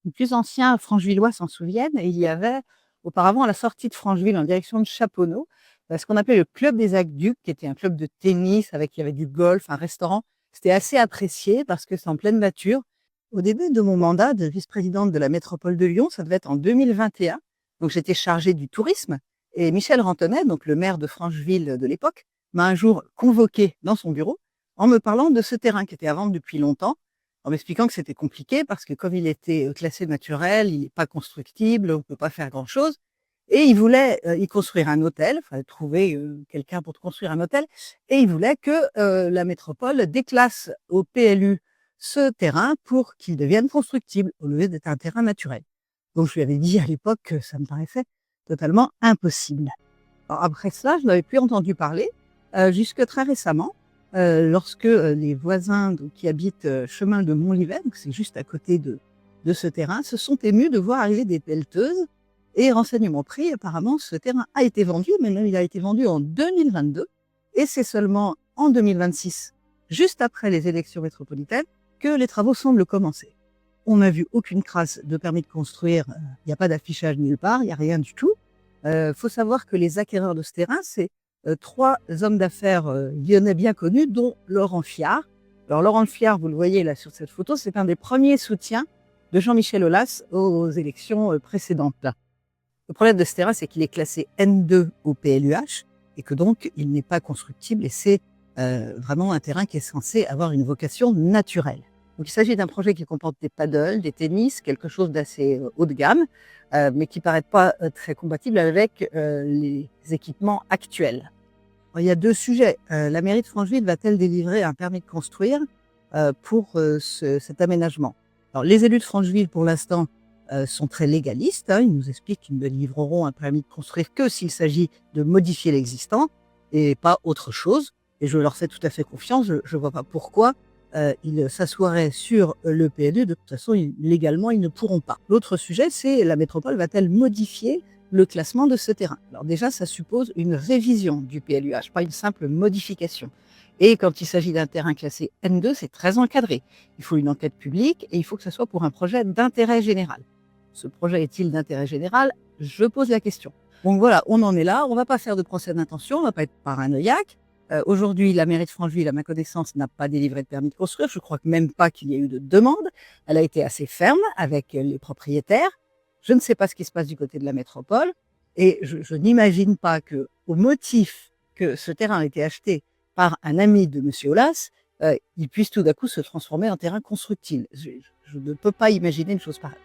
Les plus anciens Franchevillois s'en souviennent et il y avait auparavant à la sortie de Francheville en direction de Chaponneau, ce qu'on appelait le club des aqueducs, qui était un club de tennis avec il y avait du golf, un restaurant. C'était assez apprécié parce que c'est en pleine nature. Au début de mon mandat de vice-présidente de la métropole de Lyon, ça devait être en 2021, donc j'étais chargée du tourisme et Michel Rantonnet, donc le maire de Francheville de l'époque, m'a un jour convoqué dans son bureau en me parlant de ce terrain qui était à vendre depuis longtemps, en m'expliquant que c'était compliqué parce que comme il était classé naturel, il n'est pas constructible, on ne peut pas faire grand-chose. Et il voulait y construire un hôtel, il fallait trouver quelqu'un pour construire un hôtel, et il voulait que la métropole déclasse au PLU ce terrain pour qu'il devienne constructible au lieu d'être un terrain naturel. Donc je lui avais dit à l'époque que ça me paraissait totalement impossible. Alors après cela, je n'avais plus entendu parler jusque très récemment, lorsque les voisins donc, qui habitent chemin de Montlivet, donc c'est juste à côté de ce terrain, se sont émus de voir arriver des pelleteuses. Et renseignement pris, apparemment, ce terrain a été vendu, mais même il a été vendu en 2022. Et c'est seulement en 2026, juste après les élections métropolitaines, que les travaux semblent commencer. On n'a vu aucune trace de permis de construire, il n'y a pas d'affichage nulle part, il n'y a rien du tout. Faut savoir que les acquéreurs de ce terrain, c'est 3 hommes d'affaires lyonnais bien connus, dont Laurent Fiard. Alors Laurent Fiard, vous le voyez là sur cette photo, c'est un des premiers soutiens de Jean-Michel Aulas aux élections précédentes. Le problème de ce terrain, c'est qu'il est classé N2 au PLUH et que donc il n'est pas constructible et c'est vraiment un terrain qui est censé avoir une vocation naturelle. Donc il s'agit d'un projet qui comporte des paddles, des tennis, quelque chose d'assez haut de gamme, mais qui ne paraît pas très compatible avec les équipements actuels. Alors, il y a 2 sujets. La mairie de Francheville va-t-elle délivrer un permis de construire pour cet aménagement? Alors, les élus de Francheville, pour l'instant, sont très légalistes. Ils nous expliquent qu'ils ne délivreront un permis de construire que s'il s'agit de modifier l'existant et pas autre chose. Et je leur fais tout à fait confiance. Je ne vois pas pourquoi ils s'assoiraient sur le PLU. De toute façon, légalement, ils ne pourront pas. L'autre sujet, c'est la métropole va-t-elle modifier le classement de ce terrain? Alors déjà, ça suppose une révision du PLUH, pas une simple modification. Et quand il s'agit d'un terrain classé N2, c'est très encadré. Il faut une enquête publique et il faut que ce soit pour un projet d'intérêt général. Ce projet est-il d'intérêt général? Je pose la question. Donc voilà, on en est là. On ne va pas faire de procès d'intention, on ne va pas être paranoïaque. Aujourd'hui, la mairie de Francheville, à ma connaissance, n'a pas délivré de permis de construire. Je crois que même pas qu'il y ait eu de demande. Elle a été assez ferme avec les propriétaires. Je ne sais pas ce qui se passe du côté de la métropole. Et je n'imagine pas que, au motif que ce terrain a été acheté par un ami de M. Aulas, il puisse tout d'un coup se transformer en terrain constructible. Je ne peux pas imaginer une chose pareille.